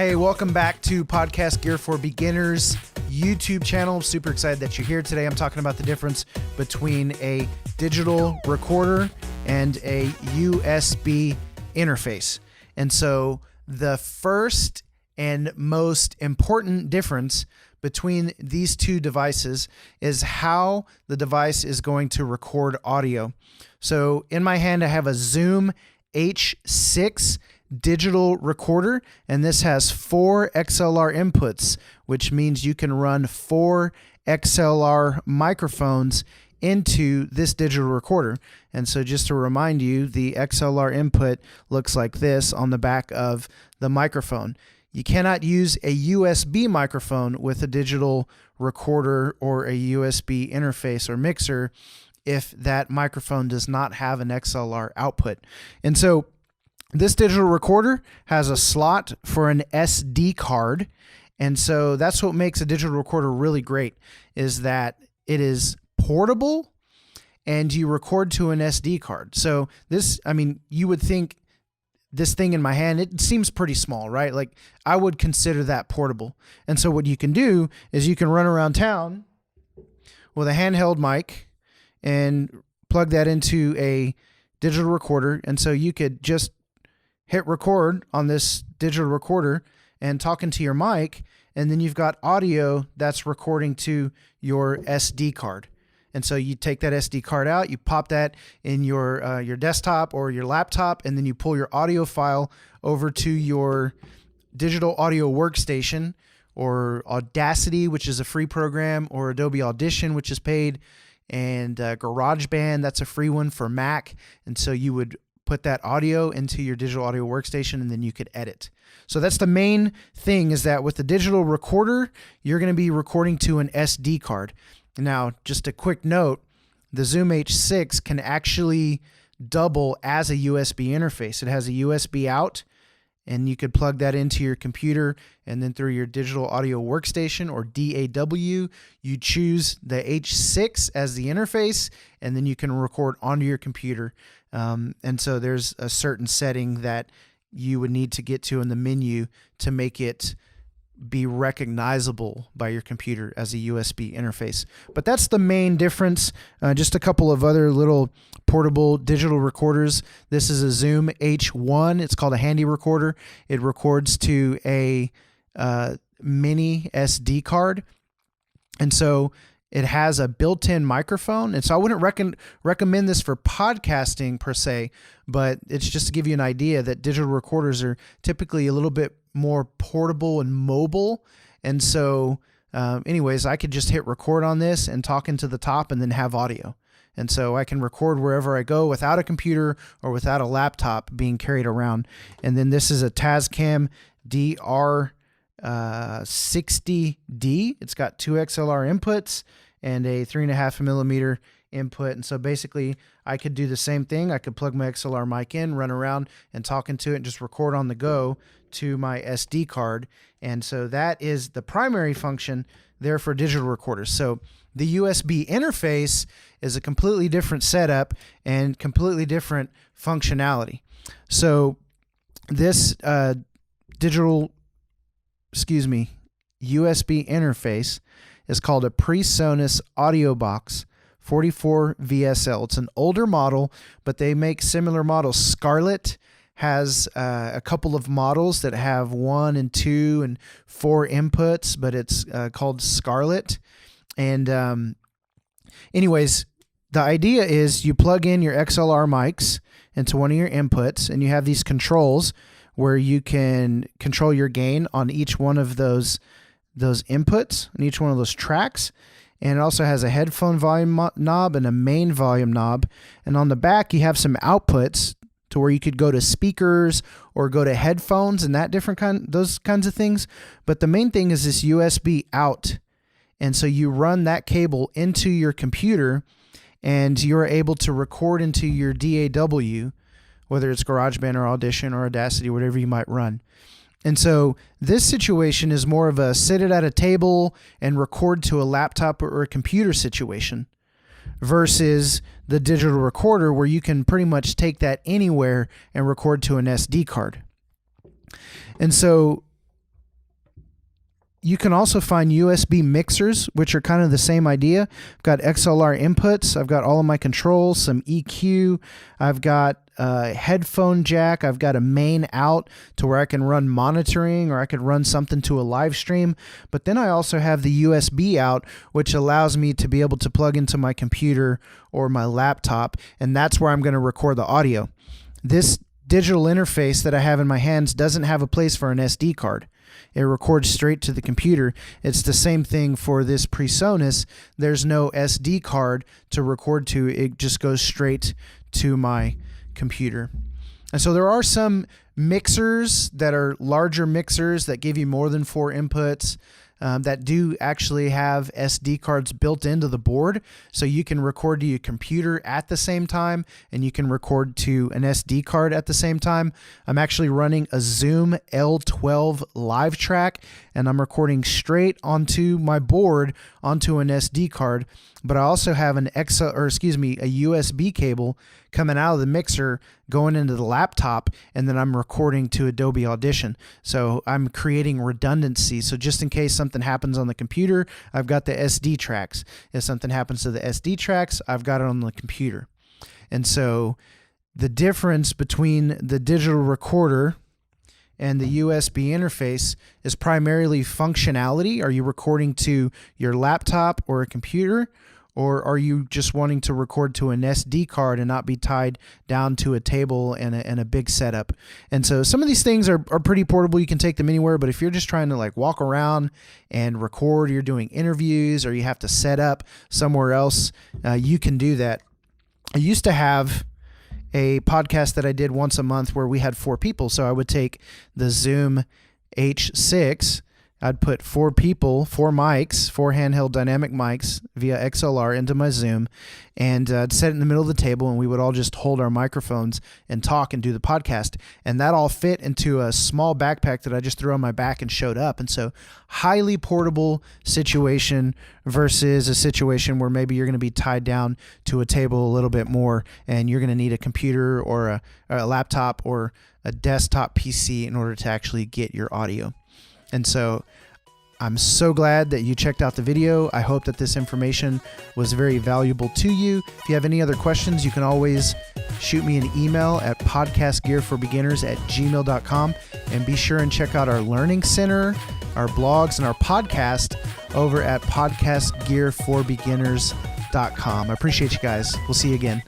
Hey, welcome back to Podcast Gear for Beginners YouTube channel. I'm super excited that you're here today. I'm talking about the difference between a digital recorder and a USB interface. And so the first and most important difference between these two devices is how the device is going to record audio. So in my hand, I have a Zoom H6 digital recorder, and this has 4 XLR inputs, which means you can run 4 XLR microphones into this digital recorder. And so just to remind you, the XLR input looks like this on the back of the microphone. You cannot use a USB microphone with a digital recorder or a USB interface or mixer if that microphone does not have an XLR output. And so this digital recorder has a slot for an SD card. And so that's what makes a digital recorder really great, is that it is portable and you record to an SD card. So this, I mean, you would think this thing in my hand, it seems pretty small, right? Like I would consider that portable. And so what you can do is you can run around town with a handheld mic and plug that into a digital recorder. And so you could just hit record on this digital recorder and talk into your mic, and then you've got audio that's recording to your SD card. And so you take that SD card out, you pop that in your desktop or your laptop, and then you pull your audio file over to your digital audio workstation, or Audacity, which is a free program, or Adobe Audition, which is paid, and GarageBand, that's a free one for Mac. And so you would put that audio into your digital audio workstation, and then you could edit. So that's the main thing, is that with the digital recorder, you're going to be recording to an SD card. Now, just a quick note, the Zoom H6 can actually double as a USB interface. It has a USB out, and you could plug that into your computer, and then through your digital audio workstation, or DAW, you choose the H6 as the interface, and then you can record onto your computer. And so there's a certain setting that you would need to get to in the menu to make it be recognizable by your computer as a USB interface. But that's the main difference. Just a couple of other little portable digital recorders. This is a Zoom H1. It's called a handy recorder. It records to a mini SD card. And so it has a built-in microphone. And so I wouldn't recommend this for podcasting per se, but it's just to give you an idea that digital recorders are typically a little bit more portable and mobile. And so anyways, I could just hit record on this and talk into the top and then have audio. And so I can record wherever I go without a computer or without a laptop being carried around. And then this is a Tascam DR60D. It's got 2 XLR inputs and a 3.5 millimeter input. And so basically I could do the same thing. I could plug my XLR mic in, run around and talk into it, and just record on the go to my SD card. And so that is the primary function there for digital recorders. So the USB interface is a completely different setup and completely different functionality. So this USB interface is called a PreSonus Audio Box 44 VSL. It's an older model, but they make similar models. Scarlett has a couple of models that have 1 and 2 and 4 inputs, but it's called Scarlett. And anyways, the idea is you plug in your XLR mics into one of your inputs, and you have these controls where you can control your gain on each one of those inputs and each one of those tracks. And it also has a headphone volume knob and a main volume knob. And on the back, you have some outputs to where you could go to speakers or go to headphones and those kinds of things. But the main thing is this USB out. And so you run that cable into your computer, and you're able to record into your DAW, whether it's GarageBand or Audition or Audacity, whatever you might run. And so this situation is more of a sit it at a table and record to a laptop or a computer situation, versus the digital recorder where you can pretty much take that anywhere and record to an SD card. And so You can also find USB mixers, which are kind of the same idea. I've got XLR inputs. I've got all of my controls, some EQ. I've got a headphone jack. I've got a main out to where I can run monitoring, or I could run something to a live stream. But then I also have the USB out, which allows me to be able to plug into my computer or my laptop, and that's where I'm going to record the audio. This digital interface that I have in my hands doesn't have a place for an SD card. It records straight to the computer. It's the same thing for this PreSonus. There's no SD card to record to. It just goes straight to my computer. And so there are some mixers that are larger mixers that give you more than 4 inputs, that do actually have SD cards built into the board, so you can record to your computer at the same time, and you can record to an SD card at the same time. I'm actually running a Zoom L12 live track, and I'm recording straight onto my board onto an SD card, but I also have a USB cable coming out of the mixer going into the laptop, and then I'm recording to Adobe Audition. So I'm creating redundancy. So just in case something happens on the computer, I've got the SD tracks. If something happens to the SD tracks, I've got it on the computer. And so the difference between the digital recorder and the USB interface is primarily functionality. Are you recording to your laptop or a computer? Or are you just wanting to record to an SD card and not be tied down to a table and a big setup? And so some of these things are pretty portable. You can take them anywhere. But if you're just trying to like walk around and record, you're doing interviews, or you have to set up somewhere else, you can do that. I used to have a podcast that I did once a month where we had 4 people. So I would take the Zoom H6. I'd put 4 people, 4 mics, 4 handheld dynamic mics via XLR into my Zoom, and I'd set it in the middle of the table, and we would all just hold our microphones and talk and do the podcast. And that all fit into a small backpack that I just threw on my back and showed up. And so highly portable situation versus a situation where maybe you're going to be tied down to a table a little bit more, and you're going to need a computer or a laptop or a desktop PC in order to actually get your audio. And so I'm so glad that you checked out the video. I hope that this information was very valuable to you. If you have any other questions, you can always shoot me an email at podcastgearforbeginners@gmail.com, and be sure and check out our Learning Center, our blogs, and our podcast over at podcastgearforbeginners.com. I appreciate you guys. We'll see you again.